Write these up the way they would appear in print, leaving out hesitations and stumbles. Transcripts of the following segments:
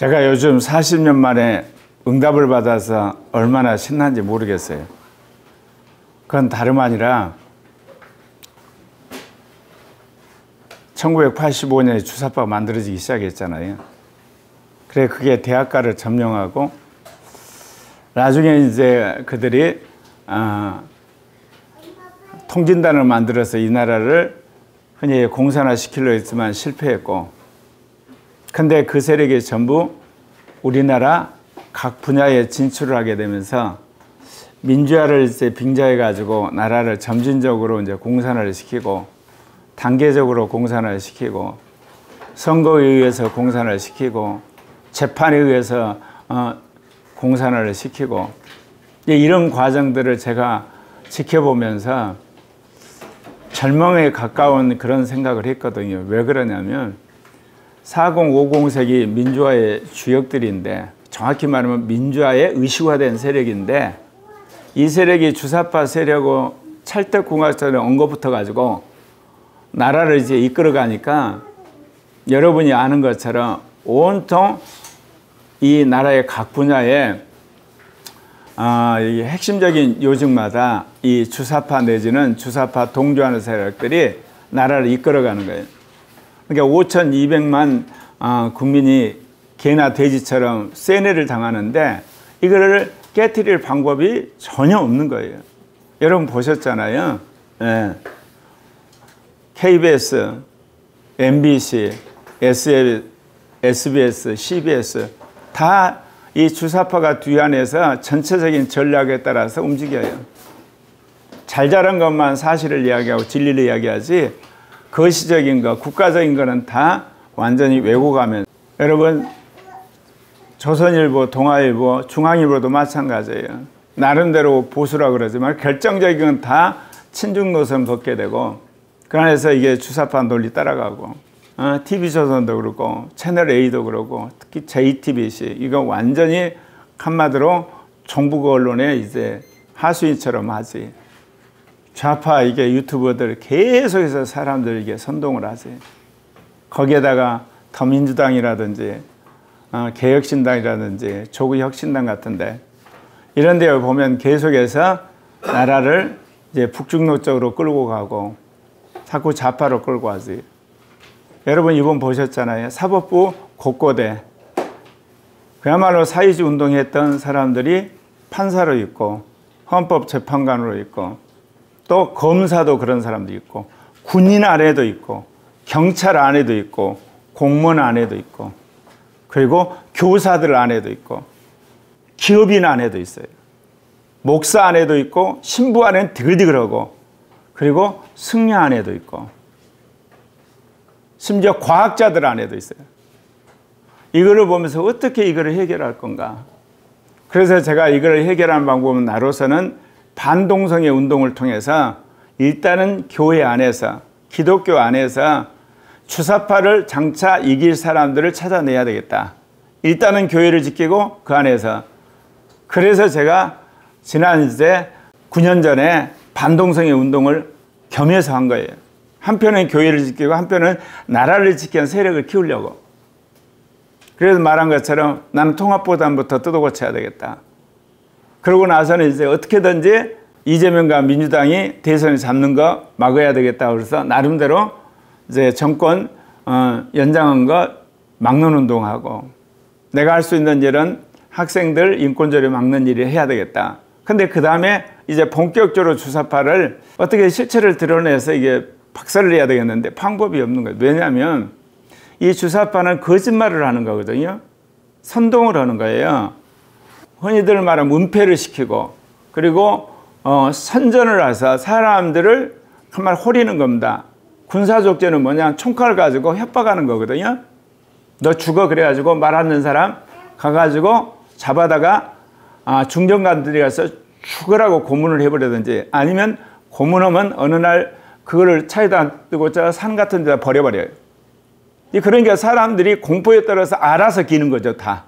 제가 요즘 40년 만에 응답을 받아서 얼마나 신난지 모르겠어요. 그건 다름 아니라 1985년에 주사파가 만들어지기 시작했잖아요. 그래, 그게 대학가를 점령하고 나중에 이제 그들이 통진단을 만들어서 이 나라를 흔히 공산화 시키려 했지만 실패했고, 근데 그 세력이 전부 우리나라 각 분야에 진출을 하게 되면서 민주화를 이제 빙자해 가지고 나라를 점진적으로 이제 공산화를 시키고, 단계적으로 공산화를 시키고, 선거에 의해서 공산화를 시키고, 재판에 의해서 공산화를 시키고, 이런 과정들을 제가 지켜보면서 절망에 가까운 그런 생각을 했거든요. 왜 그러냐면 40, 50세기 민주화의 주역들인데, 정확히 말하면 민주화의 의식화된 세력인데, 이 세력이 주사파 세력하고 찰떡궁합처럼 엉거붙어 가지고 나라를 이제 이끌어가니까 여러분이 아는 것처럼 온통 이 나라의 각 분야에 이 핵심적인 요직마다 이 주사파 내지는 주사파 동조하는 세력들이 나라를 이끌어가는 거예요. 그러니까 5,200만 국민이 개나 돼지처럼 세뇌를 당하는데 이거를 깨트릴 방법이 전혀 없는 거예요. 여러분 보셨잖아요. 네. KBS, MBC, SBS, CBS 다 이 주사파가 뒤안에서 전체적인 전략에 따라서 움직여요. 잘 자란 것만 사실을 이야기하고 진리를 이야기하지, 거시적인 거, 국가적인 거는 다 완전히 왜곡하면. 여러분, 조선일보, 동아일보, 중앙일보도 마찬가지예요. 나름대로 보수라 그러지만 결정적인 건 다 친중 노선 걷게 되고, 그 안에서 이게 주사파 논리 따라가고, TV조선도 그렇고 채널A도 그렇고 특히 JTBC 이거 완전히 한마디로 정부 언론에 이제 하수인처럼 하지. 좌파 이게 유튜버들 계속해서 사람들 이게 선동을 하지. 거기에다가 더민주당이라든지 개혁신당이라든지 조국혁신당 같은데 이런 데 보면 계속해서 나라를 이제 북중로 쪽으로 끌고 가고 자꾸 좌파로 끌고 가지. 여러분 이번 보셨잖아요. 사법부 곳곳에 그야말로 사회주의 운동했던 사람들이 판사로 있고 헌법재판관으로 있고 또 검사도 그런 사람도 있고 군인 안에도 있고 경찰 안에도 있고 공무원 안에도 있고 그리고 교사들 안에도 있고 기업인 안에도 있어요. 목사 안에도 있고 신부 안에는 디글디글하고 그리고 승려 안에도 있고 심지어 과학자들 안에도 있어요. 이거를 보면서 어떻게 이거를 해결할 건가. 그래서 제가 이거를 해결하는 방법은 나로서는 반동성애 운동을 통해서 일단은 교회 안에서 기독교 안에서 주사파를 장차 이길 사람들을 찾아내야 되겠다. 일단은 교회를 지키고 그 안에서. 그래서 제가 지난 이제 9년 전에 반동성애 운동을 겸해서 한 거예요. 한편은 교회를 지키고 한편은 나라를 지키는 세력을 키우려고. 그래서 말한 것처럼 나는 통합보단부터 뜯어고쳐야 되겠다. 그러고 나서는 이제 어떻게든지 이재명과 민주당이 대선을 잡는 거 막아야 되겠다. 그래서 나름대로 이제 정권 연장한 거 막는 운동하고 내가 할 수 있는 일은 학생들 인권조례 막는 일을 해야 되겠다. 근데 그 다음에 이제 본격적으로 주사파를 어떻게 실체를 드러내서 이게 박살을 내야 되겠는데 방법이 없는 거예요. 왜냐하면 이 주사파는 거짓말을 하는 거거든요. 선동을 하는 거예요. 흔히들 말하면 은폐를 시키고 그리고 선전을 해서 사람들을 한말 호리는 겁니다. 군사족제는 뭐냐, 총칼 가지고 협박하는 거거든요. 너 죽어 그래가지고 말 안 듣는 사람 가가지고 잡아다가 중정관들이 가서 죽으라고 고문을 해버리든지 아니면 고문하면 어느 날 그거를 차에다 뜨고 산 같은 데다 버려버려요. 그러니까 사람들이 공포에 따라서 알아서 기는 거죠, 다.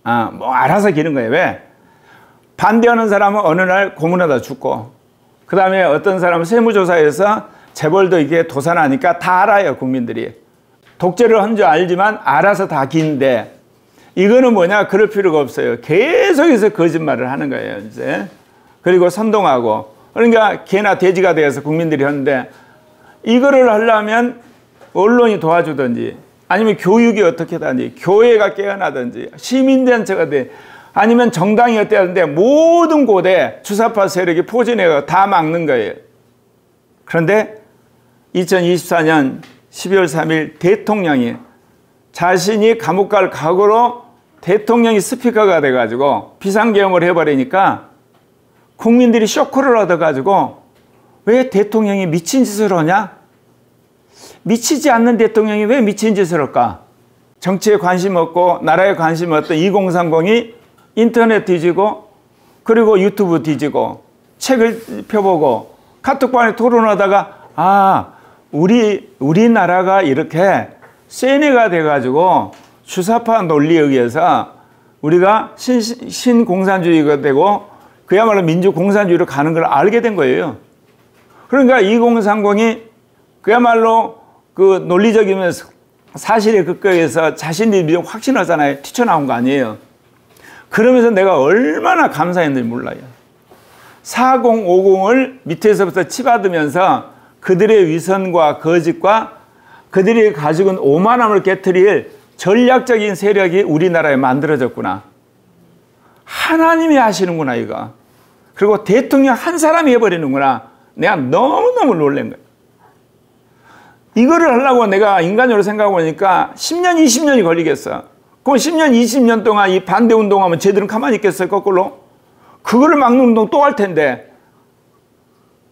알아서 기는 거예요. 왜? 반대하는 사람은 어느 날 고문하다 죽고, 그 다음에 어떤 사람은 세무조사에서 재벌도 이게 도산하니까 다 알아요, 국민들이. 독재를 한 줄 알지만 알아서 다 기는데 이거는 뭐냐? 그럴 필요가 없어요. 계속해서 거짓말을 하는 거예요, 이제. 그리고 선동하고. 그러니까 개나 돼지가 되어서 국민들이 하는데, 이거를 하려면 언론이 도와주든지, 아니면 교육이 어떻게 하든지, 교회가 깨어나든지, 시민단체가 돼, 아니면 정당이 어때야 하는데, 모든 곳에 주사파 세력이 포진해서 다 막는 거예요. 그런데 2024년 12월 3일 대통령이 자신이 감옥 갈 각오로 대통령이 스피커가 돼가지고 비상계엄을 해버리니까 국민들이 쇼크를 얻어가지고 왜 대통령이 미친 짓을 하냐? 미치지 않는 대통령이 왜 미친 짓을 할까? 정치에 관심 없고 나라에 관심 없던 2030이 인터넷 뒤지고 그리고 유튜브 뒤지고 책을 펴보고 카톡방에 토론하다가 우리나라가 이렇게 세뇌가 돼가지고 주사파 논리에 의해서 우리가 신공산주의가 되고 그야말로 민주공산주의로 가는 걸 알게 된 거예요. 그러니까 2030이 그야말로 그 논리적이면 사실에 근거해서 자신들이 확신하잖아요. 튀쳐나온 거 아니에요. 그러면서 내가 얼마나 감사했는지 몰라요. 4050을 밑에서부터 치받으면서 그들의 위선과 거짓과 그들이 가지고 있는 오만함을 깨트릴 전략적인 세력이 우리나라에 만들어졌구나. 하나님이 하시는구나, 이거. 그리고 대통령 한 사람이 해버리는구나. 내가 너무너무 놀란 거예요. 이거를 하려고 내가 인간적으로 생각해보니까 10년, 20년이 걸리겠어. 그럼 10년, 20년 동안 이 반대운동하면 쟤들은 가만히 있겠어요, 거꾸로? 그거를 막는 운동 또 할 텐데.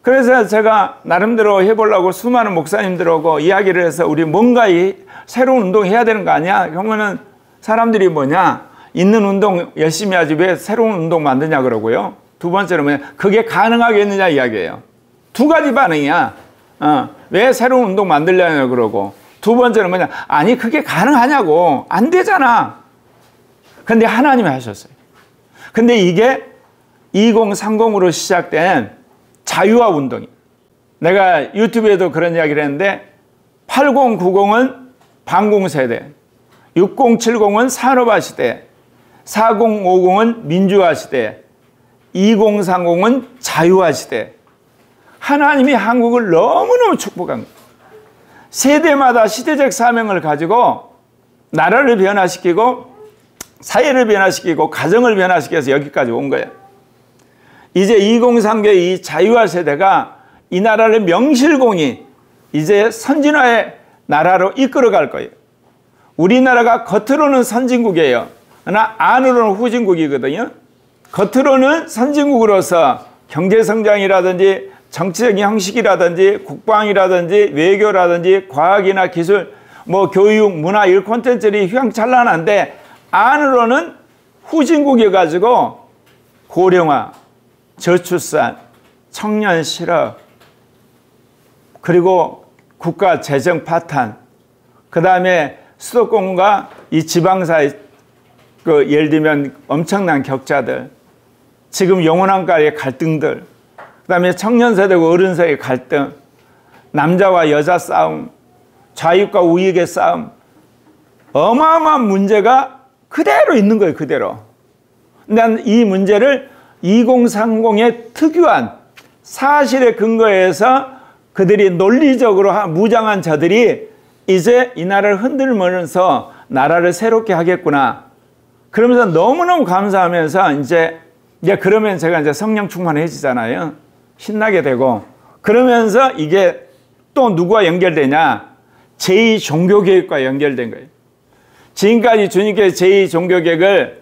그래서 제가 나름대로 해보려고 수많은 목사님들하고 이야기를 해서 우리 뭔가 이 새로운 운동 해야 되는 거 아니야? 그러면은 사람들이 뭐냐? 있는 운동 열심히 하지 왜 새로운 운동 만드냐 그러고요. 두 번째로 뭐냐? 그게 가능하겠느냐 이야기예요. 두 가지 반응이야. 왜 새로운 운동 만들려냐 그러고. 두 번째는 뭐냐? 아니 그게 가능하냐고. 안 되잖아. 근데 하나님이 하셨어요. 근데 이게 2030으로 시작된 자유화 운동이. 내가 유튜브에도 그런 이야기를 했는데 8090은 반공세대, 6070은 산업화 시대, 4050은 민주화 시대, 2030은 자유화 시대. 하나님이 한국을 너무너무 축복한 거예요. 세대마다 시대적 사명을 가지고 나라를 변화시키고 사회를 변화시키고 가정을 변화시켜서 여기까지 온 거예요. 이제 2030의 이 자유화 세대가 이 나라를 명실공히 이제 선진화의 나라로 이끌어갈 거예요. 우리나라가 겉으로는 선진국이에요. 그러나 안으로는 후진국이거든요. 겉으로는 선진국으로서 경제성장이라든지 정치적인 형식이라든지 국방이라든지 외교라든지 과학이나 기술, 교육, 문화 이런 콘텐츠들이 휘황찬란한데 안으로는 후진국이어가지고 고령화, 저출산, 청년 실업, 그리고 국가 재정 파탄, 그 다음에 수도권과 이 지방사의 예를 들면 엄청난 격차들, 지금 영혼한가의 갈등들, 그 다음에 청년 세대와 어른 사이의 갈등, 남자와 여자 싸움, 좌익과 우익의 싸움, 어마어마한 문제가 그대로 있는 거예요, 그대로. 난 이 문제를 2030의 특유한 사실에 근거해서 그들이 논리적으로 무장한 자들이 이제 이 나라를 흔들면서 나라를 새롭게 하겠구나. 그러면서 너무너무 감사하면서 이제 그러면 제가 이제 성령 충만해지잖아요. 신나게 되고. 그러면서 이게 또 누구와 연결되냐? 제2종교개혁과 연결된 거예요. 지금까지 주님께서 제2종교개혁을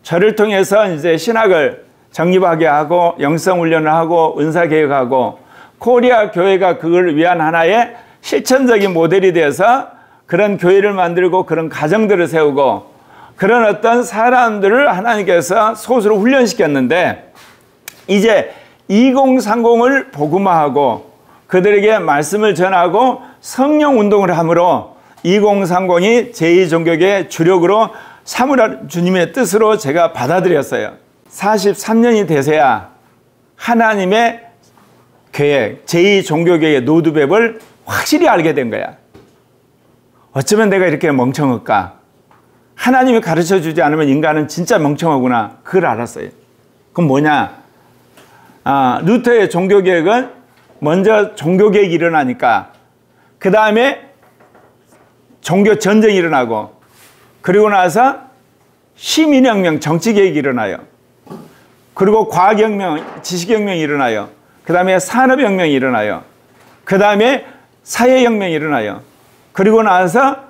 저를 통해서 이제 신학을 정립하게 하고 영성훈련을 하고 은사개혁하고 코리아 교회가 그걸 위한 하나의 실천적인 모델이 되어서 그런 교회를 만들고 그런 가정들을 세우고 그런 어떤 사람들을 하나님께서 소수로 훈련시켰는데 이제 2030을 복음화하고 그들에게 말씀을 전하고 성령 운동을 함으로 2030이 제2종교계의 주력으로 삼으라 주님의 뜻으로 제가 받아들였어요. 43년이 되서야 하나님의 계획, 제2종교계의 로드맵을 확실히 알게 된 거야. 어쩌면 내가 이렇게 멍청할까? 하나님이 가르쳐 주지 않으면 인간은 진짜 멍청하구나. 그걸 알았어요. 그럼 뭐냐? 루터의 종교개혁은 먼저 종교개혁이 일어나니까 그 다음에 종교전쟁이 일어나고 그리고 나서 시민혁명, 정치개혁이 일어나요. 그리고 과학혁명, 지식혁명이 일어나요. 그 다음에 산업혁명이 일어나요. 그 다음에 사회혁명이 일어나요. 그리고 나서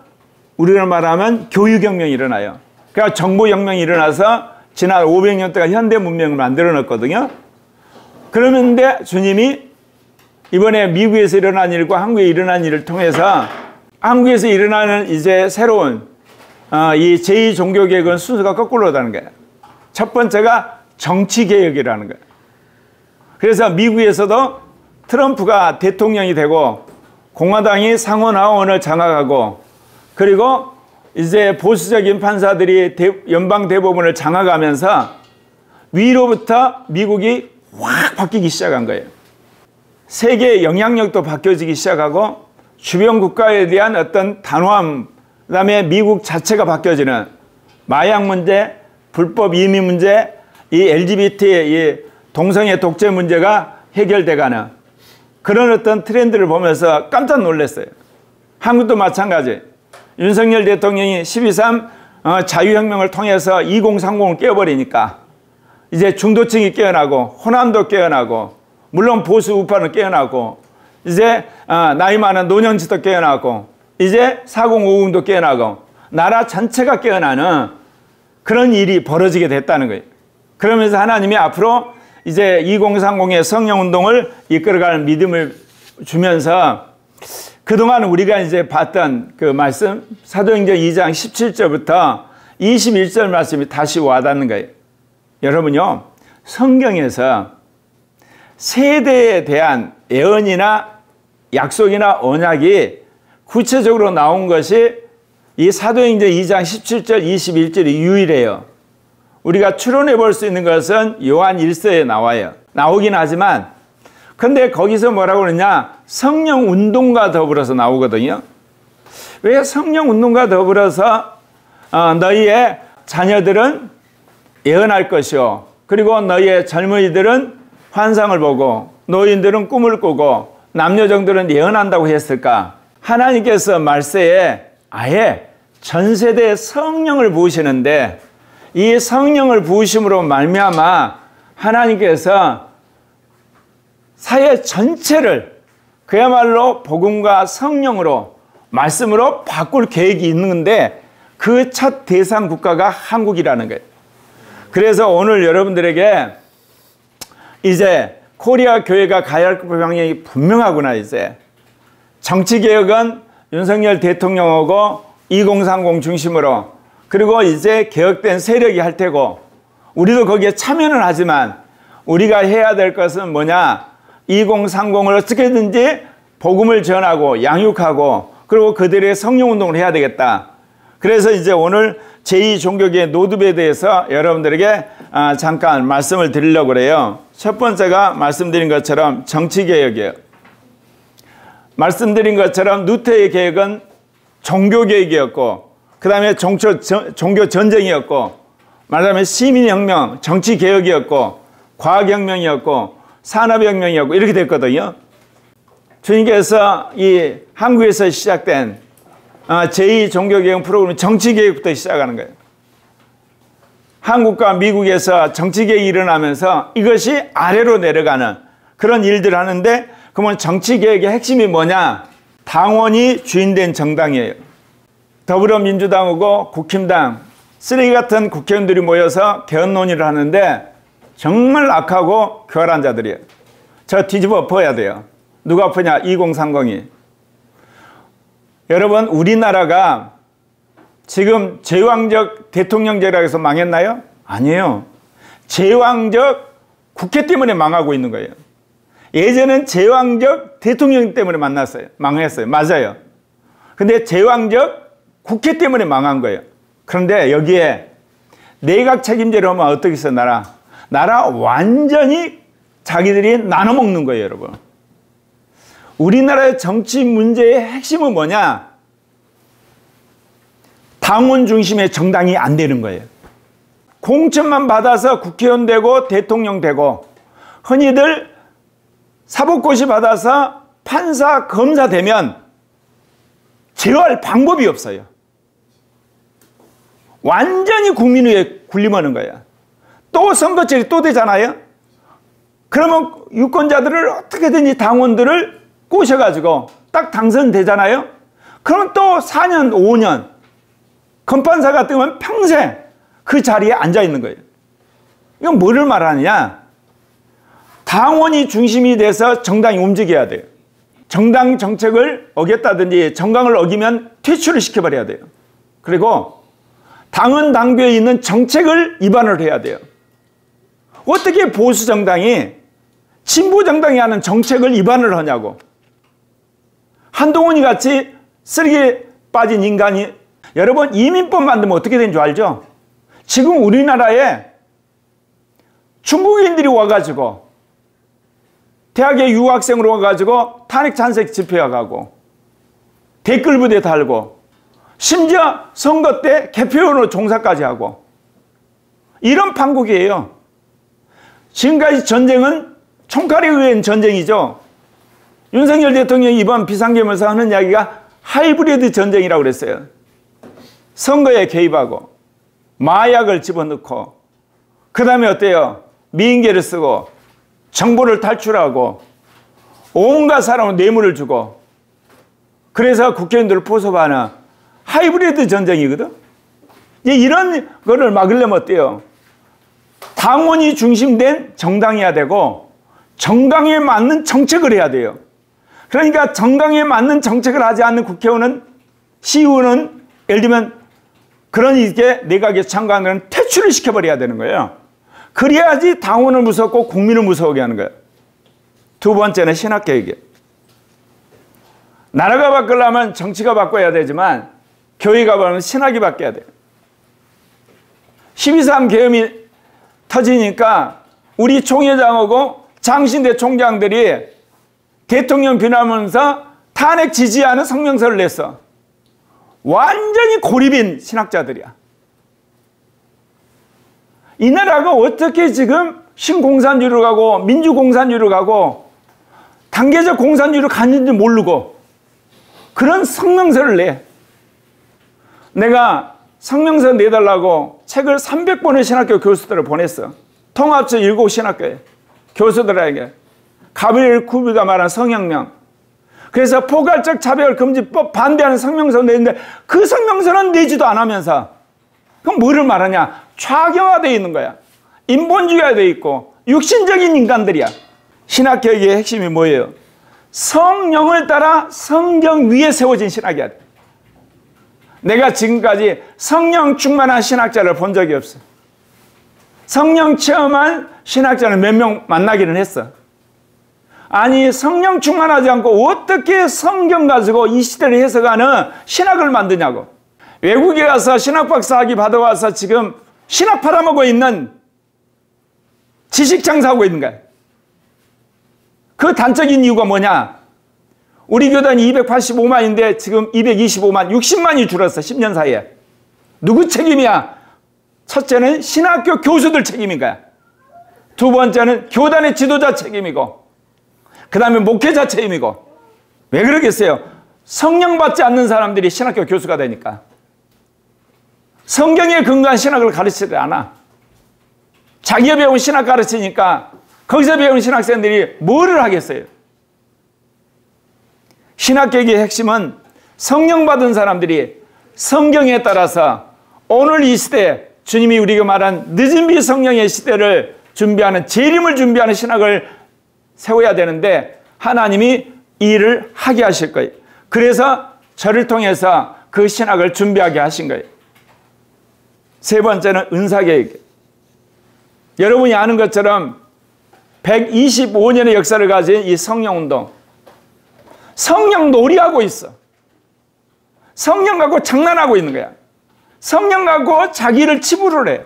우리가 말하면 교육혁명이 일어나요. 그러니까 정보혁명이 일어나서 지난 500년 동안 현대 문명을 만들어 놨거든요. 그러는데 주님이 이번에 미국에서 일어난 일과 한국에 일어난 일을 통해서 한국에서 일어나는 이제 새로운 이 제2종교개혁은 순서가 거꾸로다는 거예요. 첫 번째가 정치개혁이라는 거예요. 그래서 미국에서도 트럼프가 대통령이 되고 공화당이 상원하원을 장악하고 그리고 이제 보수적인 판사들이 연방대법원을 장악하면서 위로부터 미국이 확 바뀌기 시작한 거예요. 세계의 영향력도 바뀌어지기 시작하고 주변 국가에 대한 어떤 단호함, 그 다음에 미국 자체가 바뀌어지는 마약 문제, 불법 이민 문제, 이 LGBT, 이 동성애 독재 문제가 해결돼가는 그런 어떤 트렌드를 보면서 깜짝 놀랐어요. 한국도 마찬가지. 윤석열 대통령이 12.3 자유혁명을 통해서 2030을 깨어버리니까 이제 중도층이 깨어나고 호남도 깨어나고 물론 보수 우파는 깨어나고 이제 나이 많은 노년층도 깨어나고 이제 4050도 깨어나고 나라 전체가 깨어나는 그런 일이 벌어지게 됐다는 거예요. 그러면서 하나님이 앞으로 이제 2030의 성령운동을 이끌어가는 믿음을 주면서 그동안 우리가 이제 봤던 그 말씀 사도행전 2장 17절부터 21절 말씀이 다시 와닿는 거예요. 여러분요, 성경에서 세대에 대한 예언이나 약속이나 언약이 구체적으로 나온 것이 이 사도행전 2장 17절 21절이 유일해요. 우리가 추론해 볼 수 있는 것은 요한 1서에 나와요. 나오긴 하지만 근데 거기서 뭐라고 그러냐, 성령 운동과 더불어서 나오거든요. 왜 성령 운동과 더불어서 너희의 자녀들은 예언할 것이요, 그리고 너희의 젊은이들은 환상을 보고 노인들은 꿈을 꾸고 남녀정들은 예언한다고 했을까? 하나님께서 말세에 아예 전 세대에 성령을 부으시는데 이 성령을 부으심으로 말미암아 하나님께서 사회 전체를 그야말로 복음과 성령으로 말씀으로 바꿀 계획이 있는데 그 첫 대상 국가가 한국이라는 거예요. 그래서 오늘 여러분들에게 이제 코리아 교회가 가야 할 방향이 분명하구나. 이제 정치개혁은 윤석열 대통령하고 2030 중심으로 그리고 이제 개혁된 세력이 할 테고 우리도 거기에 참여는 하지만 우리가 해야 될 것은 뭐냐, 2030을 어떻게든지 복음을 전하고 양육하고 그리고 그들의 성령운동을 해야 되겠다. 그래서 이제 오늘 제2종교계의 노드에 대해서 여러분들에게 잠깐 말씀을 드리려고 그래요. 첫 번째가 말씀드린 것처럼 정치개혁이에요. 말씀드린 것처럼 루터의 개혁은 종교개혁이었고 그 다음에 종교전쟁이었고 말하자면 시민혁명, 정치개혁이었고 과학혁명이었고 산업혁명이었고 이렇게 됐거든요. 주님께서 이 한국에서 시작된 제2종교개혁 프로그램 정치개혁부터 시작하는 거예요. 한국과 미국에서 정치개혁이 일어나면서 이것이 아래로 내려가는 그런 일들을 하는데 그러면 정치개혁의 핵심이 뭐냐? 당원이 주인된 정당이에요. 더불어민주당하고 국힘당 쓰레기 같은 국회의원들이 모여서 개헌 논의를 하는데 정말 악하고 교활한 자들이에요. 저 뒤집어 엎어야 돼요. 누가 엎으냐? 2030이. 여러분, 우리나라가 지금 제왕적 대통령제라고 해서 망했나요? 아니에요. 제왕적 국회 때문에 망하고 있는 거예요. 예전엔 제왕적 대통령 때문에 망했어요. 맞아요. 근데 제왕적 국회 때문에 망한 거예요. 그런데 여기에 내각 책임제로 하면 어떻게 해서 나라 완전히 자기들이 나눠 먹는 거예요, 여러분. 우리나라의 정치 문제의 핵심은 뭐냐? 당원 중심의 정당이 안 되는 거예요. 공천만 받아서 국회의원 되고 대통령 되고, 흔히들 사법고시 받아서 판사, 검사 되면 제어할 방법이 없어요. 완전히 국민 위에 군림하는 거야. 또 선거철이 또 되잖아요. 그러면 유권자들을 어떻게든지 당원들을 꼬셔가지고 딱 당선되잖아요. 그러면 또 4년, 5년 검판사가 뜨면 평생 그 자리에 앉아 있는 거예요. 이건 뭐를 말하느냐? 당원이 중심이 돼서 정당이 움직여야 돼요. 정당 정책을 어겼다든지 정강을 어기면 퇴출을 시켜버려야 돼요. 그리고 당헌 당규에 있는 정책을 위반을 해야 돼요. 어떻게 보수 정당이 진보 정당이 하는 정책을 위반을 하냐고. 한동훈이 같이 쓰레기에 빠진 인간이, 여러분 이민법 만들면 어떻게 되는 줄 알죠? 지금 우리나라에 중국인들이 와가지고 대학에 유학생으로 와가지고 탄핵 찬색 집회에 가고 댓글 부대 달고 심지어 선거 때 개표원으로 종사까지 하고 이런 판국이에요. 지금까지 전쟁은 총칼에 의한 전쟁이죠. 윤석열 대통령이 이번 비상계엄에서 하는 이야기가 하이브리드 전쟁이라고 그랬어요. 선거에 개입하고 마약을 집어넣고 그 다음에 어때요? 미인계를 쓰고 정보를 탈출하고 온갖 사람은 뇌물을 주고 그래서 국회의원들을 포섭하는 하이브리드 전쟁이거든. 이런 거를 막으려면 어때요? 당원이 중심된 정당이어야 되고 정당에 맞는 정책을 해야 돼요. 그러니까 정당에 맞는 정책을 하지 않는 국회의원은, 시의원은 예를 들면 그런 이게 내각에 참가하는 퇴출을 시켜버려야 되는 거예요. 그래야지 당원을 무섭고 국민을 무서워하게 하는 거예요. 두 번째는 신학개혁이에요. 나라가 바꾸려면 정치가 바꿔야 되지만 교회가 바꾸면 신학이 바뀌어야 돼요. 12.3 계엄이 터지니까 우리 총회장하고 장신대 총장들이 대통령 비난하면서 탄핵 지지하는 성명서를 냈어. 완전히 고립인 신학자들이야. 이 나라가 어떻게 지금 신공산주의로 가고 민주공산주의로 가고 단계적 공산주의로 갔는지 모르고 그런 성명서를 내. 내가 성명서 내달라고 책을 300번의 신학교 교수들을 보냈어. 통합적 7 신학교에 교수들에게. 가브리엘 쿠비가 말한 성혁명. 그래서 포괄적 차별금지법 반대하는 성명서 내는데 그 성명서는 내지도 안 하면서 그럼 뭐를 말하냐? 좌경화되어 있는 거야. 인본주의가 되어 있고 육신적인 인간들이야. 신학개혁의 핵심이 뭐예요? 성령을 따라 성경 위에 세워진 신학이야. 내가 지금까지 성령 충만한 신학자를 본 적이 없어. 성령 체험한 신학자는 몇 명 만나기는 했어. 아니 성령 충만하지 않고 어떻게 성경 가지고 이 시대를 해석하는 신학을 만드냐고. 외국에 가서 신학박사 학위 받아와서 지금 신학 팔아먹고 있는 지식 장사하고 있는 거야. 그 단적인 이유가 뭐냐? 우리 교단이 285만인데 지금 225만, 60만이 줄었어. 10년 사이에. 누구 책임이야? 첫째는 신학교 교수들 책임인 거야. 두 번째는 교단의 지도자 책임이고 그 다음에 목회자 책임이고. 왜 그러겠어요? 성령 받지 않는 사람들이 신학교 교수가 되니까. 성경에 근거한 신학을 가르치지 않아. 자기가 배운 신학 가르치니까 거기서 배운 신학생들이 뭐를 하겠어요? 신학개혁의 핵심은 성령 받은 사람들이 성경에 따라서 오늘 이 시대 주님이 우리가 말한 늦은 비 성령의 시대를 준비하는 재림을 준비하는 신학을 세워야 되는데 하나님이 이 일을 하게 하실 거예요. 그래서 저를 통해서 그 신학을 준비하게 하신 거예요. 세 번째는 은사개혁. 여러분이 아는 것처럼 125년의 역사를 가진 이 성령운동. 성령 놀이하고 있어. 성령 갖고 장난하고 있는 거야. 성령 갖고 자기를 치부를 해.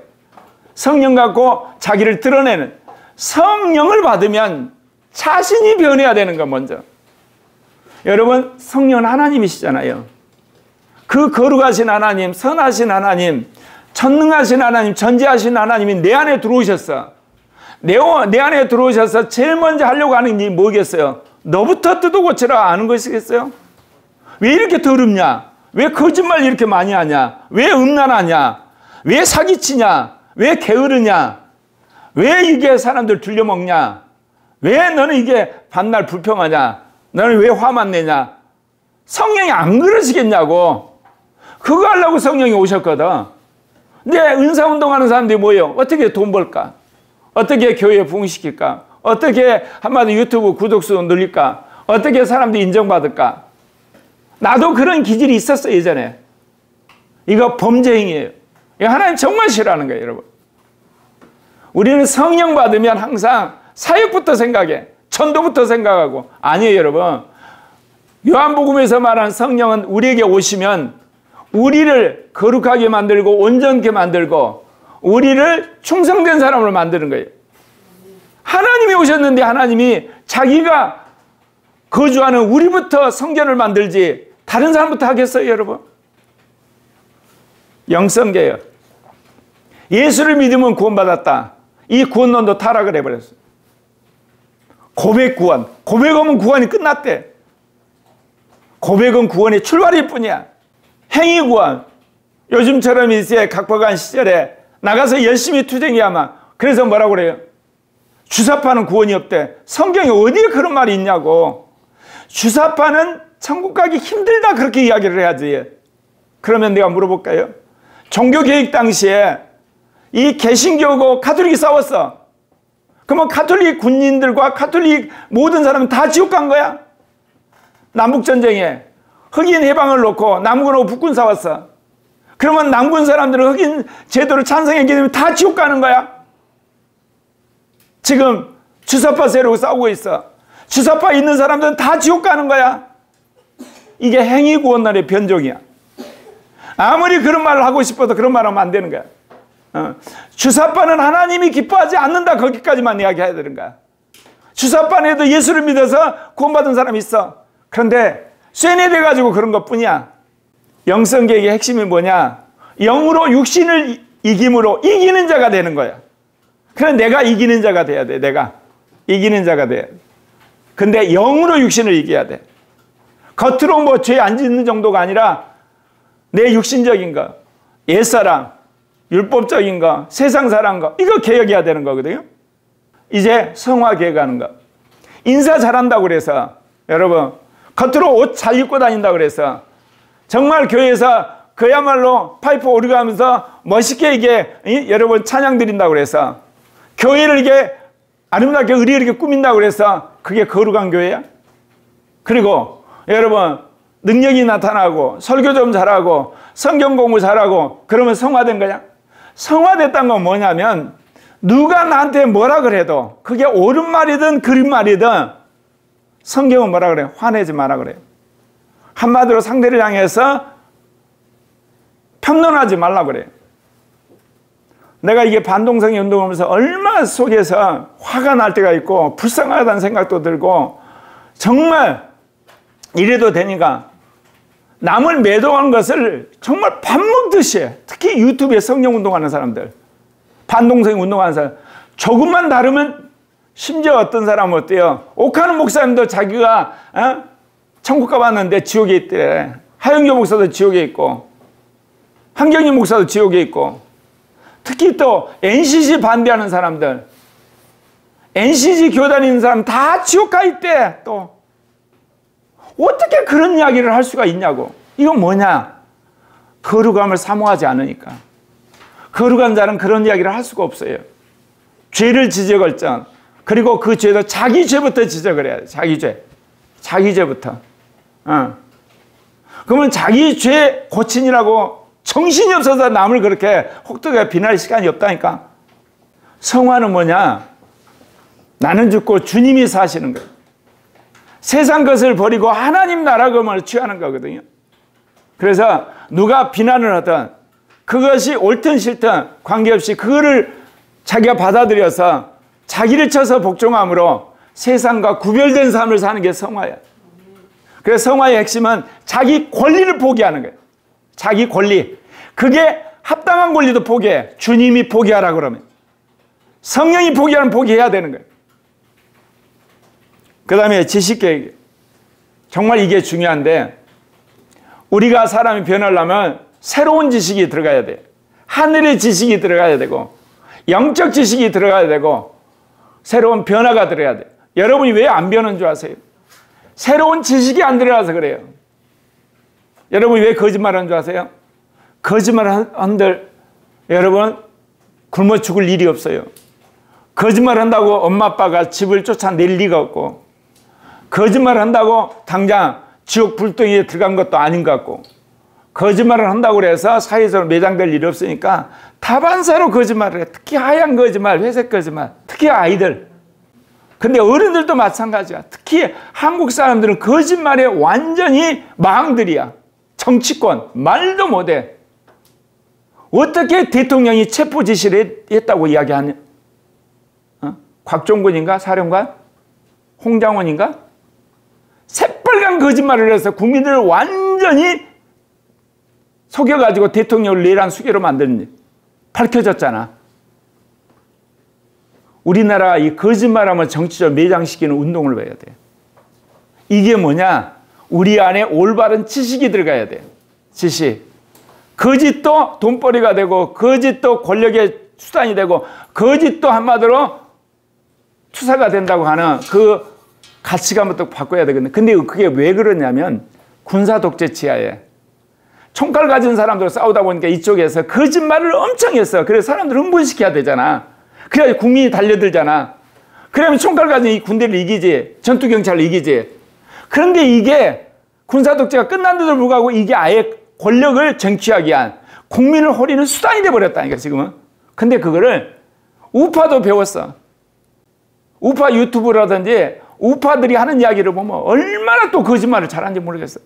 성령 갖고 자기를 드러내는. 성령을 받으면 자신이 변해야 되는 거 먼저. 여러분 성령은 하나님이시잖아요. 그 거룩하신 하나님, 선하신 하나님, 전능하신 하나님, 전지하신 하나님이 내 안에 들어오셨어. 내 안에 들어오셔서 제일 먼저 하려고 하는 일이 뭐겠어요? 너부터 뜯어 고치라 하는 것이겠어요? 왜 이렇게 더럽냐? 왜 거짓말 이렇게 많이 하냐? 왜 음란하냐? 왜 사기치냐? 왜 게으르냐? 왜 이게 사람들 들려먹냐? 왜 너는 이게 반날 불평하냐? 너는 왜 화만 내냐? 성령이 안 그러시겠냐고. 그거 하려고 성령이 오셨거든. 근데 은사운동하는 사람들이 뭐예요? 어떻게 돈 벌까? 어떻게 교회 부흥시킬까? 어떻게 한마디 유튜브 구독수 늘릴까? 어떻게 사람들이 인정받을까? 나도 그런 기질이 있었어 예전에. 이거 범죄 행위예요. 이거 하나님 정말 싫어하는 거예요 여러분. 우리는 성령 받으면 항상 사역부터 생각해. 전도부터 생각하고. 아니에요 여러분. 요한복음에서 말하는 성령은 우리에게 오시면 우리를 거룩하게 만들고 온전케 만들고 우리를 충성된 사람으로 만드는 거예요. 하나님이 오셨는데 하나님이 자기가 거주하는 우리부터 성전을 만들지 다른 사람부터 하겠어요 여러분? 영성개혁. 예수를 믿으면 구원받았다. 이 구원론도 타락을 해버렸어요. 고백 구원. 고백하면 구원이 끝났대. 고백은 구원의 출발일 뿐이야. 행위 구원. 요즘처럼 이제 각박한 시절에 나가서 열심히 투쟁해야만. 그래서 뭐라고 그래요? 주사파는 구원이 없대. 성경에 어디에 그런 말이 있냐고. 주사파는 천국 가기 힘들다 그렇게 이야기를 해야지. 그러면 내가 물어볼까요? 종교개혁 당시에 이 개신교고 가톨릭이 싸웠어. 그러면 가톨릭 군인들과 가톨릭 모든 사람은 다 지옥 간 거야? 남북전쟁에 흑인 해방을 놓고 남군하고 북군 싸웠어. 그러면 남군 사람들은 흑인 제도를 찬성했기 때문에 다 지옥 가는 거야? 지금 주사파 세력을 싸우고 있어. 주사파 있는 사람들은 다 지옥 가는 거야? 이게 행위구원론의 변종이야. 아무리 그런 말을 하고 싶어도 그런 말 하면 안 되는 거야. 주사파는 하나님이 기뻐하지 않는다 거기까지만 이야기해야 되는 거야. 주사파에도 예수를 믿어서 구원받은 사람이 있어. 그런데 쇠뇌돼가지고 그런 것뿐이야. 영성개혁의 핵심이 뭐냐? 영으로 육신을 이김으로 이기는 자가 되는 거야. 그래 내가 이기는 자가 돼야 돼. 내가 이기는 자가 돼야 돼. 근데 영으로 육신을 이겨야 돼. 겉으로 뭐 죄 안 짓는 정도가 아니라 내 육신적인 거, 옛사람, 율법적인 거, 세상 사랑 거 이거 개혁해야 되는 거거든요. 이제 성화 개혁하는 거. 인사 잘한다고 그래서 여러분 겉으로 옷 잘 입고 다닌다고 그래서 정말 교회에서 그야말로 파이프 오르가면서 멋있게 이게 여러분 찬양 드린다고 그래서 교회를 이게 아름답게 의리롭게 꾸민다고 그래서 그게 거룩한 교회야? 그리고 여러분 능력이 나타나고 설교 좀 잘하고 성경 공부 잘하고 그러면 성화된 거야? 성화됐다는 건 뭐냐면 누가 나한테 뭐라 그래도 그게 옳은 말이든 그린 말이든 성경은 뭐라 그래요? 화내지 마라 그래요. 한마디로 상대를 향해서 평론하지 말라 그래요. 내가 이게 반동성애 운동하면서 얼마나 속에서 화가 날 때가 있고 불쌍하다는 생각도 들고 정말 이래도 되니까 남을 매도하는 것을 정말 밥 먹듯이 해. 특히 유튜브에 성령 운동하는 사람들 반동성애 운동하는 사람 조금만 다르면 심지어 어떤 사람은 어때요? 옥하는 목사님도 자기가 천국 가봤는데 지옥에 있대. 하영교 목사도 지옥에 있고 한경희 목사도 지옥에 있고 특히 또 NCC 반대하는 사람들 NCC 교회 다니는 사람 다 지옥 가 있대. 또 어떻게 그런 이야기를 할 수가 있냐고. 이건 뭐냐? 거룩함을 사모하지 않으니까. 거룩한 자는 그런 이야기를 할 수가 없어요. 죄를 지적할 전 그리고 그 죄도 자기 죄부터 지적을 해야 돼. 자기 죄. 자기 죄부터. 그러면 자기 죄 고친이라고 정신이 없어서 남을 그렇게 혹독하게 비난할 시간이 없다니까. 성화는 뭐냐? 나는 죽고 주님이 사시는 거예요. 세상 것을 버리고 하나님 나라 것을 취하는 거거든요. 그래서 누가 비난을 하든 그것이 옳든 싫든 관계없이 그거를 자기가 받아들여서 자기를 쳐서 복종함으로 세상과 구별된 삶을 사는 게 성화야. 그래서 성화의 핵심은 자기 권리를 포기하는 거예요. 자기 권리. 그게 합당한 권리도 포기해. 주님이 포기하라 그러면. 성령이 포기하면 포기해야 되는 거예요. 그 다음에 지식계획. 정말 이게 중요한데 우리가 사람이 변하려면 새로운 지식이 들어가야 돼. 하늘의 지식이 들어가야 되고 영적 지식이 들어가야 되고 새로운 변화가 들어가야 돼. 여러분이 왜 안 변하는 줄 아세요? 새로운 지식이 안 들어가서 그래요. 여러분이 왜 거짓말하는 줄 아세요? 거짓말한들 여러분 굶어 죽을 일이 없어요. 거짓말한다고 엄마 아빠가 집을 쫓아낼 리가 없고 거짓말한다고 당장 지옥 불덩이에 들어간 것도 아닌 것 같고 거짓말을 한다고 해서 사회적으로 매장될 일이 없으니까 다반사로 거짓말을 해. 특히 하얀 거짓말, 회색 거짓말, 특히 아이들. 근데 어른들도 마찬가지야. 특히 한국 사람들은 거짓말에 완전히 망들이야. 정치권 말도 못해. 어떻게 대통령이 체포 지시를 했다고 이야기하냐? 곽종근인가? 사령관? 홍장원인가? 새빨간 거짓말을 해서 국민들을 완전히 속여가지고 대통령을 내란 수괴로 만드는 밝혀졌잖아. 우리나라가 이 거짓말하면 정치적 매장시키는 운동을 해야 돼. 이게 뭐냐? 우리 안에 올바른 지식이 들어가야 돼. 지식. 거짓도 돈벌이가 되고 거짓도 권력의 수단이 되고 거짓도 한마디로 투사가 된다고 하는 그 가치관부터 바꿔야 되거든요. 근데 그게 왜 그러냐면 군사 독재 치하에 총칼 가진 사람들 싸우다 보니까 이쪽에서 거짓말을 엄청 했어. 그래서 사람들을 흥분시켜야 되잖아. 그래야 국민이 달려들잖아. 그러면 총칼 가진 이 군대를 이기지. 전투경찰을 이기지. 그런데 이게 군사 독재가 끝났는데도 불구하고 이게 아예 권력을 쟁취하기 위한 국민을 호리는 수단이 돼버렸다니까 지금은. 근데 그거를 우파도 배웠어. 우파 유튜브라든지 우파들이 하는 이야기를 보면 얼마나 또 거짓말을 잘하는지 모르겠어.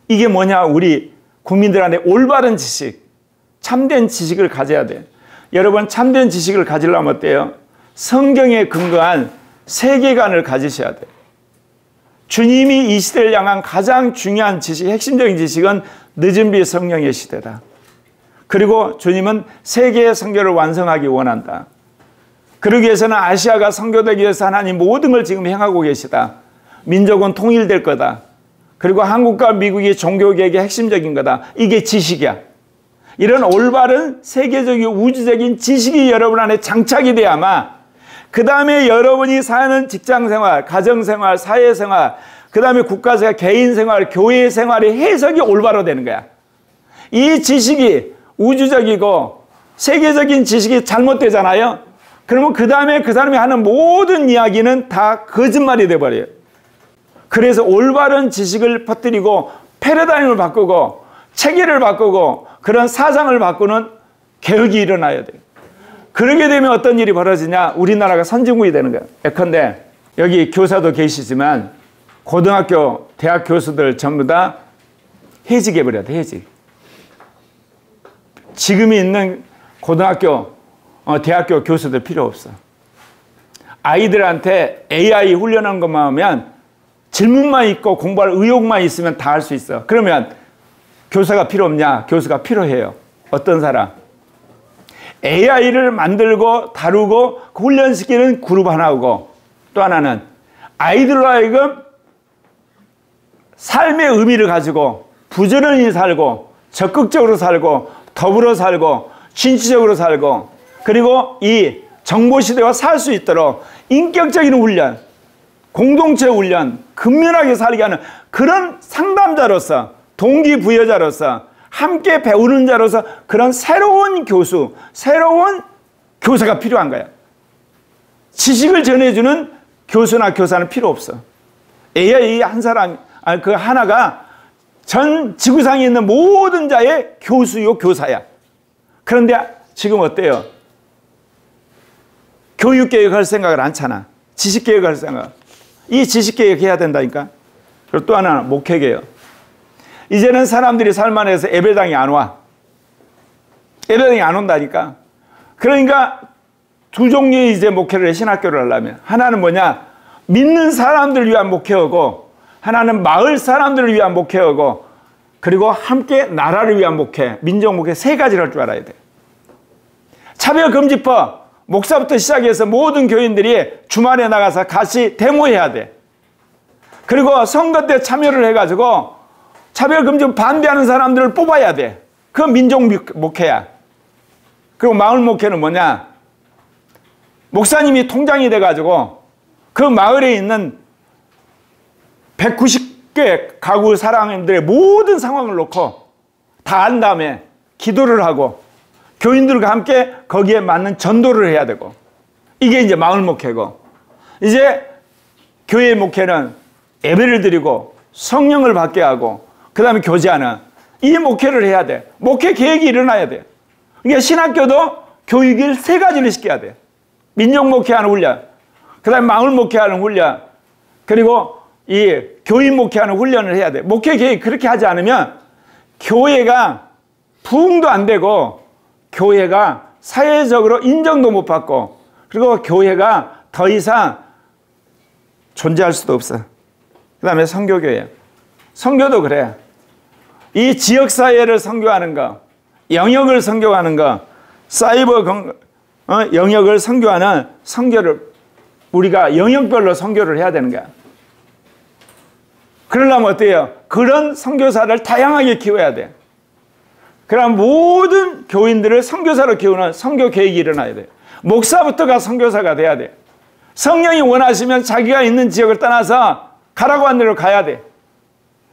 이게 뭐냐? 우리 국민들 안에 올바른 지식, 참된 지식을 가져야 돼. 여러분 참된 지식을 가지려면 어때요? 성경에 근거한 세계관을 가지셔야 돼. 주님이 이 시대를 향한 가장 중요한 지식, 핵심적인 지식은 늦은 비 성령의 시대다. 그리고 주님은 세계의 선교를 완성하기 원한다. 그러기 위해서는 아시아가 선교되기 위해서 하나님 모든 걸 지금 행하고 계시다. 민족은 통일될 거다. 그리고 한국과 미국이 종교개혁의 핵심적인 거다. 이게 지식이야. 이런 올바른 세계적인 우주적인 지식이 여러분 안에 장착이 돼야만 그 다음에 여러분이 사는 직장생활, 가정생활, 사회생활, 그 다음에 국가생활, 개인생활, 교회생활의 해석이 올바로 되는 거야. 이 지식이 우주적이고 세계적인 지식이 잘못되잖아요. 그러면 그 다음에 그 사람이 하는 모든 이야기는 다 거짓말이 돼버려요. 그래서 올바른 지식을 퍼뜨리고 패러다임을 바꾸고 체계를 바꾸고 그런 사상을 바꾸는 개혁이 일어나야 돼요. 그러게 되면 어떤 일이 벌어지냐? 우리나라가 선진국이 되는 거예요. 예컨대 여기 교사도 계시지만 고등학교, 대학 교수들 전부 다 해직해버려야 돼. 해직. 지금 있는 고등학교, 대학교 교수들 필요 없어. 아이들한테 AI 훈련한 것만 하면 질문만 있고 공부할 의욕만 있으면 다 할 수 있어. 그러면 교사가 필요 없냐? 교수가 필요해요. 어떤 사람? AI를 만들고 다루고 훈련시키는 그룹 하나고 또 하나는 아이들로 하여금 삶의 의미를 가지고 부지런히 살고 적극적으로 살고 더불어 살고 진취적으로 살고 그리고 이 정보시대와 살 수 있도록 인격적인 훈련, 공동체 훈련, 근면하게 살게 하는 그런 상담자로서 동기부여자로서 함께 배우는 자로서 그런 새로운 교수, 새로운 교사가 필요한 거야. 지식을 전해주는 교수나 교사는 필요 없어. AI 한 사람, 그 하나가 전 지구상에 있는 모든 자의 교수요, 교사야. 그런데 지금 어때요? 교육개혁 할 생각을 않잖아. 지식개혁 할 생각. 이 지식개혁 해야 된다니까. 그리고 또 하나, 목회개혁. 이제는 사람들이 삶 안에서 예배당이 안 와. 예배당이 안 온다니까. 그러니까 두 종류의 이제 목회를 해, 신학교를 하려면. 하나는 뭐냐? 믿는 사람들을 위한 목회하고, 하나는 마을 사람들을 위한 목회하고, 그리고 함께 나라를 위한 목회, 민족 목회 세 가지를 할 줄 알아야 돼. 차별금지법, 목사부터 시작해서 모든 교인들이 주말에 나가서 같이 데모해야 돼. 그리고 선거 때 참여를 해가지고 차별금지 반대하는 사람들을 뽑아야 돼. 그 민족 목회야. 그리고 마을 목회는 뭐냐? 목사님이 통장이 돼가지고 그 마을에 있는 190개 가구 사람들의 모든 상황을 놓고 다 안 다음에 기도를 하고 교인들과 함께 거기에 맞는 전도를 해야 되고, 이게 이제 마을 목회고, 이제 교회 목회는 예배를 드리고 성령을 받게 하고 그 다음에 교제하는 이 목회를 해야 돼. 목회 계획이 일어나야 돼. 그러니까 신학교도 교육을 세 가지를 시켜야 돼. 민족 목회하는 훈련, 그 다음에 마을 목회하는 훈련, 그리고 이 교인 목회하는 훈련을 해야 돼. 목회 계획 그렇게 하지 않으면 교회가 부흥도 안 되고 교회가 사회적으로 인정도 못 받고, 그리고 교회가 더 이상 존재할 수도 없어. 그 다음에 선교교회. 선교도 그래. 이 지역사회를 선교하는 거, 영역을 선교하는 거, 사이버 영역을 선교하는 선교를 우리가 영역별로 선교를 해야 되는 거야. 그러려면 어때요? 그런 선교사를 다양하게 키워야 돼. 그럼 모든 교인들을 선교사로 키우는 선교 계획이 일어나야 돼. 목사부터가 선교사가 돼야 돼. 성령이 원하시면 자기가 있는 지역을 떠나서 가라고 한 대로 가야 돼.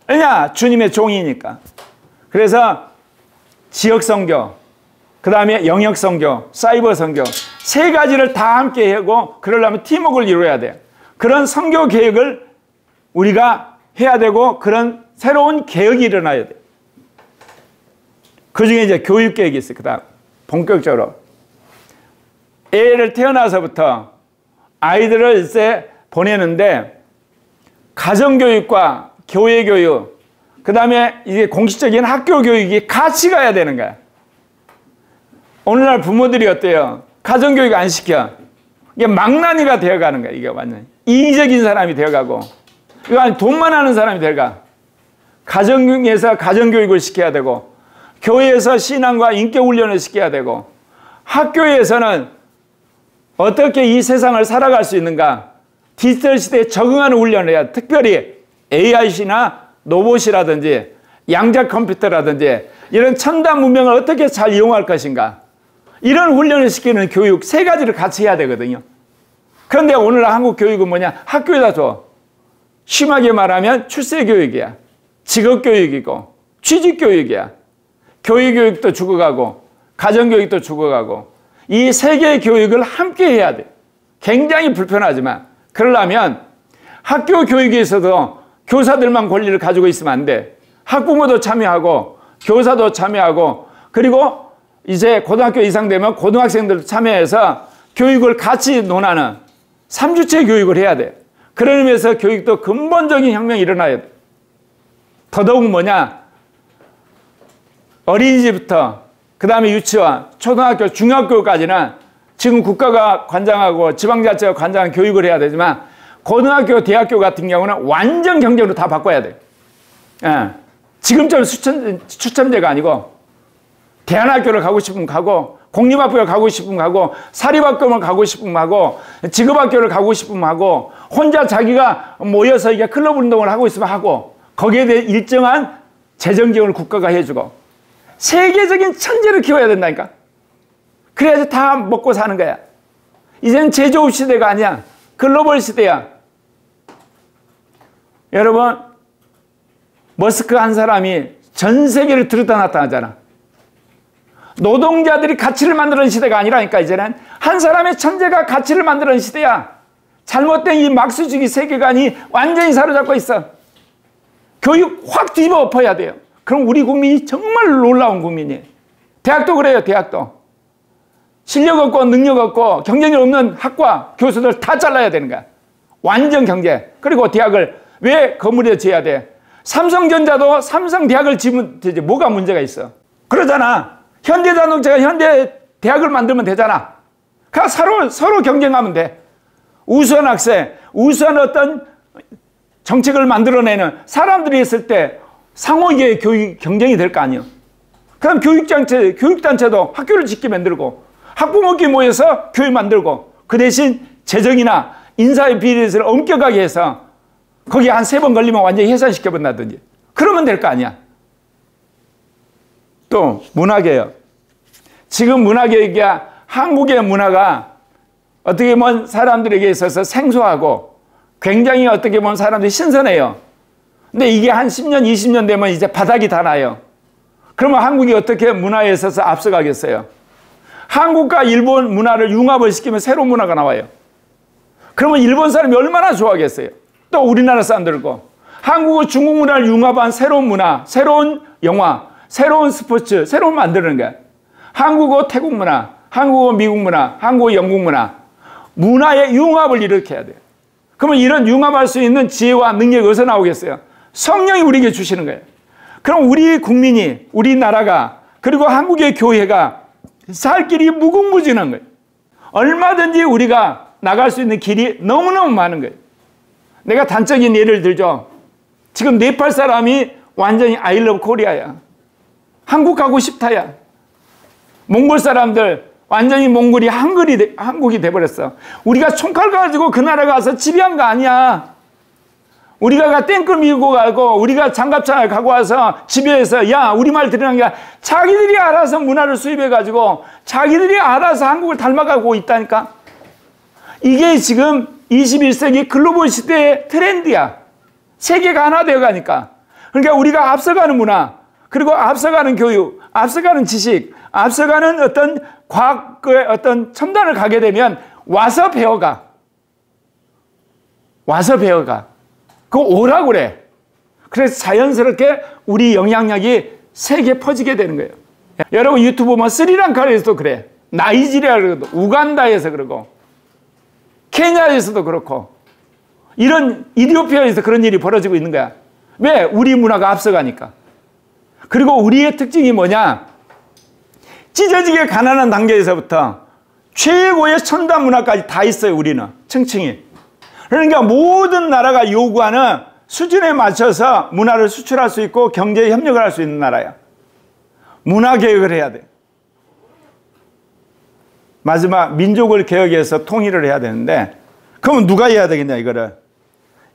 왜냐? 주님의 종이니까. 그래서 지역 선교, 그 다음에 영역 선교, 사이버 선교 세 가지를 다 함께 하고, 그러려면 팀워크를 이루어야 돼. 그런 선교 계획을 우리가 해야 되고, 그런 새로운 개혁이 일어나야 돼. 그 중에 이제 교육 계획이 있어요. 그 다음 본격적으로 애를 태어나서부터 아이들을 이제 보내는데 가정교육과 교회교육, 그 다음에 이제 공식적인 학교 교육이 같이 가야 되는 거야. 오늘날 부모들이 어때요? 가정교육 안 시켜. 이게 망나니가 되어가는 거야. 이게 완전 이기적인 사람이 되어가고, 이거 아니 돈만 하는 사람이 되어가. 가정에서 가정교육을 시켜야 되고, 교회에서 신앙과 인격훈련을 시켜야 되고, 학교에서는 어떻게 이 세상을 살아갈 수 있는가, 디지털 시대에 적응하는 훈련을 해야 돼. 특별히 AI나 로봇이라든지 양자 컴퓨터라든지 이런 첨단 문명을 어떻게 잘 이용할 것인가, 이런 훈련을 시키는 교육 세 가지를 같이 해야 되거든요. 그런데 오늘날 한국 교육은 뭐냐? 학교에다 줘. 심하게 말하면 출세교육이야. 직업교육이고 취직교육이야. 교육도 죽어가고 가정교육도 죽어가고, 이 세 개의 교육을 함께 해야 돼. 굉장히 불편하지만 그러려면 학교 교육에 있어서 교사들만 권리를 가지고 있으면 안 돼. 학부모도 참여하고 교사도 참여하고, 그리고 이제 고등학교 이상 되면 고등학생들도 참여해서 교육을 같이 논하는 3주체 교육을 해야 돼. 그런 의미에서 교육도 근본적인 혁명이 일어나야 돼. 더더욱 뭐냐? 어린이집부터 그 다음에 유치원, 초등학교, 중학교까지는 지금 국가가 관장하고 지방자치가 관장한 교육을 해야 되지만, 고등학교, 대학교 같은 경우는 완전 경쟁으로 다 바꿔야 돼. 예. 지금처럼 추첨제가 아니고 대안학교를 가고 싶으면 가고, 공립학교를 가고 싶으면 가고, 사립학교를 가고 싶으면 가고, 직업학교를 가고 싶으면 하고, 혼자 자기가 모여서 이게 클럽 운동을 하고 있으면 하고, 거기에 대해 일정한 재정 지원을 국가가 해주고, 세계적인 천재를 키워야 된다니까. 그래야지 다 먹고 사는 거야. 이제는 제조업 시대가 아니야. 글로벌 시대야. 여러분, 머스크 한 사람이 전 세계를 들었다 놨다 하잖아. 노동자들이 가치를 만드는 시대가 아니라니까. 이제는 한 사람의 천재가 가치를 만드는 시대야. 잘못된 이 막수주義세계관이 완전히 사로잡고 있어. 교육 확 뒤집어 엎어야 돼요. 그럼 우리 국민이 정말 놀라운 국민이에요. 대학도 그래요. 대학도 실력 없고 능력 없고 경쟁력 없는 학과 교수들 다 잘라야 되는 거야. 완전 경제. 그리고 대학을 왜 건물에 지어야 돼? 삼성전자도 삼성대학을 지으면 되지. 뭐가 문제가 있어? 그러잖아. 현대자동차가 현대대학을 만들면 되잖아. 그냥 서로 경쟁하면 돼. 우수한 학생, 우수한 어떤 정책을 만들어내는 사람들이 있을 때 상호에게 교육 경쟁이 될 거 아니에요. 그럼 교육단체도 학교를 짓게 만들고 학부모끼리 모여서 교육 만들고 그 대신 재정이나 인사의 비리를 엄격하게 해서 거기에 한 3번 걸리면 완전히 해산시켜본다든지 그러면 될 거 아니야. 또 문화개혁. 지금 문화개혁이야 한국의 문화가 어떻게 보면 사람들에게 있어서 생소하고 굉장히 어떻게 보면 사람들이 신선해요. 근데 이게 한 10년, 20년 되면 이제 바닥이 다 나요. 그러면 한국이 어떻게 문화에 있어서 앞서가겠어요? 한국과 일본 문화를 융합을 시키면 새로운 문화가 나와요. 그러면 일본 사람이 얼마나 좋아하겠어요? 또 우리나라 사람들고 한국과 중국 문화를 융합한 새로운 문화, 새로운 영화, 새로운 스포츠, 새로운 만드는 거야. 한국어 태국 문화, 한국어 미국 문화, 한국어 영국 문화, 문화의 융합을 일으켜야 돼요. 그러면 이런 융합할 수 있는 지혜와 능력이 어디서 나오겠어요? 성령이 우리에게 주시는 거예요. 그럼 우리 국민이, 우리나라가, 그리고 한국의 교회가 살 길이 무궁무진한 거예요. 얼마든지 우리가 나갈 수 있는 길이 너무너무 많은 거예요. 내가 단적인 예를 들죠. 지금 네팔 사람이 완전히 I love Korea야. 한국 가고 싶다야. 몽골 사람들 완전히 몽골이 한국이 돼버렸어. 우리가 총칼 가지고 그 나라 가서 지배한 거 아니야. 우리가 탱크 밀고 가고 우리가 장갑차 갖고 와서 지배해서 야 우리말 들으라는 게 아니라 자기들이 알아서 문화를 수입해가지고 자기들이 알아서 한국을 닮아가고 있다니까. 이게 지금 21세기 글로벌 시대의 트렌드야. 세계가 하나 되어가니까. 그러니까 우리가 앞서가는 문화, 그리고 앞서가는 교육, 앞서가는 지식, 앞서가는 어떤 과학의 어떤 첨단을 가게 되면 와서 배워가. 와서 배워가. 그거 오라고 그래. 그래서 자연스럽게 우리 영향력이 세계에 퍼지게 되는 거예요. 여러분 유튜브 보면 스리랑카에서도 그래. 나이지리아에서도, 우간다에서 그러고, 케냐에서도 그렇고, 이런 이디오피아에서 그런 일이 벌어지고 있는 거야. 왜? 우리 문화가 앞서가니까. 그리고 우리의 특징이 뭐냐? 찢어지게 가난한 단계에서부터 최고의 첨단 문화까지 다 있어요. 우리는 층층이. 그러니까 모든 나라가 요구하는 수준에 맞춰서 문화를 수출할 수 있고 경제에 협력을 할 수 있는 나라야. 문화개혁을 해야 돼. 마지막 민족을 개혁해서 통일을 해야 되는데 그러면 누가 해야 되겠냐 이거를.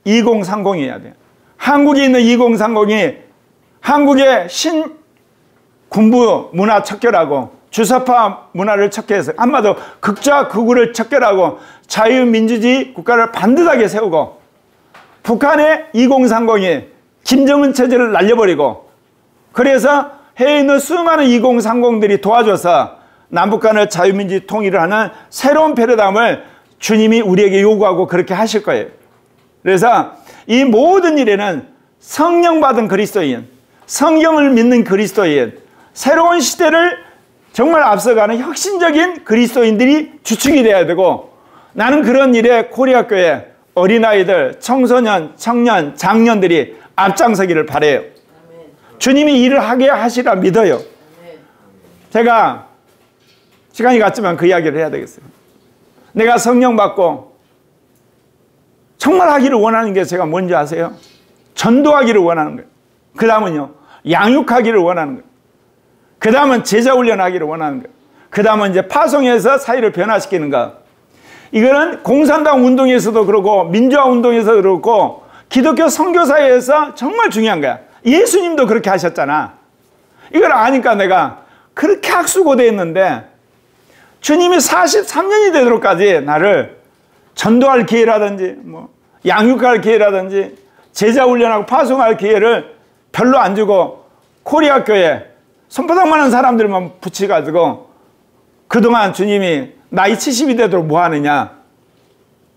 2030이 해야 돼. 한국에 있는 2030이 한국의 신군부 문화 척결하고 주사파 문화를 척결해서 한마디로 극좌 극우를 척결하고 자유민주주의 국가를 반듯하게 세우고 북한의 2030이 김정은 체제를 날려버리고 그래서 해외에 있는 수많은 2030들이 도와줘서 남북 간의 자유민주주의 통일을 하는 새로운 패러다임을 주님이 우리에게 요구하고 그렇게 하실 거예요. 그래서 이 모든 일에는 성령 받은 그리스도인, 성경을 믿는 그리스도인, 새로운 시대를 정말 앞서가는 혁신적인 그리스도인들이 주축이 돼야 되고 나는 그런 일에 코리아교회 어린아이들, 청소년, 청년, 장년들이 앞장서기를 바라요. 주님이 일을 하게 하시라 믿어요. 제가 시간이 갔지만 그 이야기를 해야 되겠어요. 내가 성령 받고 정말 하기를 원하는 게 제가 뭔지 아세요? 전도하기를 원하는 거예요. 그 다음은요, 양육하기를 원하는 거예요. 그 다음은 제자 훈련하기를 원하는 거예요. 그 다음은 이제 파송해서 사회를 변화시키는 거. 이거는 공산당 운동에서도 그렇고 민주화 운동에서도 그렇고 기독교 선교사회에서 정말 중요한 거야. 예수님도 그렇게 하셨잖아. 이걸 아니까 내가 그렇게 학수고대했는데 주님이 43년이 되도록까지 나를 전도할 기회라든지 뭐 양육할 기회라든지 제자 훈련하고 파송할 기회를 별로 안 주고 코리아 교회 손바닥만한 사람들만 붙여가지고 그동안 주님이 나이 70이 되도록 뭐 하느냐?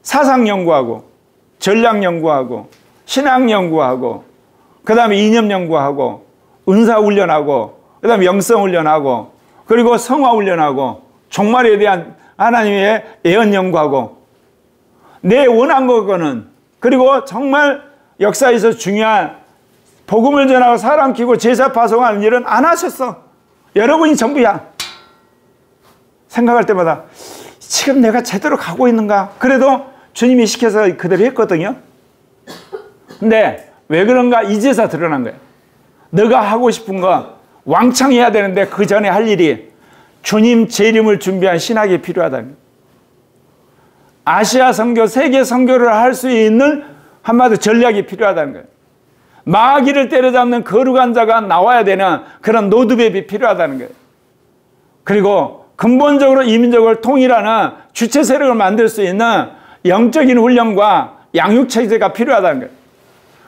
사상 연구하고 전략 연구하고 신앙 연구하고 그 다음에 이념 연구하고 은사 훈련하고 그 다음에 영성 훈련하고 그리고 성화 훈련하고 종말에 대한 하나님의 예언 연구하고 내 원한 거는 그리고 정말 역사에서 중요한 복음을 전하고 사람 키우고 제자 파송하는 일은 안 하셨어. 여러분이 전부야. 생각할 때마다 지금 내가 제대로 가고 있는가? 그래도 주님이 시켜서 그대로 했거든요. 근데 왜 그런가? 이제서 드러난 거예요. 너가 하고 싶은 거 왕창 해야 되는데 그 전에 할 일이 주님 재림을 준비한 신학이 필요하다는 거예요. 아시아 선교, 세계 선교를 할 수 있는 한마디로 전략이 필요하다는 거예요. 마귀를 때려잡는 거룩한 자가 나와야 되는 그런 로드맵이 필요하다는 거예요. 그리고 근본적으로 이민족을 통일하는 주체 세력을 만들 수 있는 영적인 훈련과 양육체제가 필요하다는 거예요.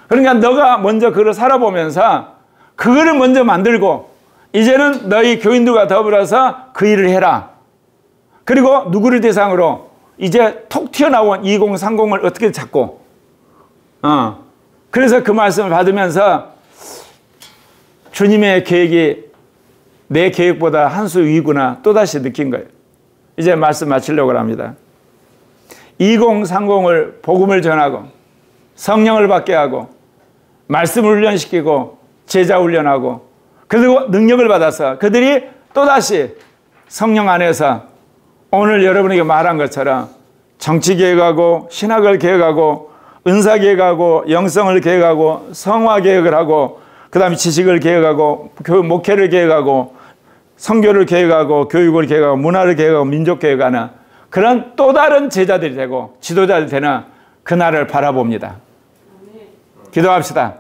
그러니까 너가 먼저 그걸 살아보면서 그거를 먼저 만들고 이제는 너희 교인들과 더불어서 그 일을 해라. 그리고 누구를 대상으로 이제 톡 튀어나온 2030을 어떻게 찾고 그래서 그 말씀을 받으면서 주님의 계획이 내 계획보다 한 수 위구나 또다시 느낀 거예요. 이제 말씀 마치려고 합니다. 2030을 복음을 전하고 성령을 받게 하고 말씀을 훈련시키고 제자 훈련하고 그리고 능력을 받아서 그들이 또다시 성령 안에서 오늘 여러분에게 말한 것처럼 정치 계획하고 신학을 계획하고 은사 계획하고 영성을 계획하고 성화 계획을 하고 그 다음에 지식을 계획하고 목회를 계획하고 선교를 계획하고 교육을 계획하고 문화를 계획하고 민족 계획하는 그런 또 다른 제자들이 되고 지도자들이 되는 그날을 바라봅니다. 기도합시다.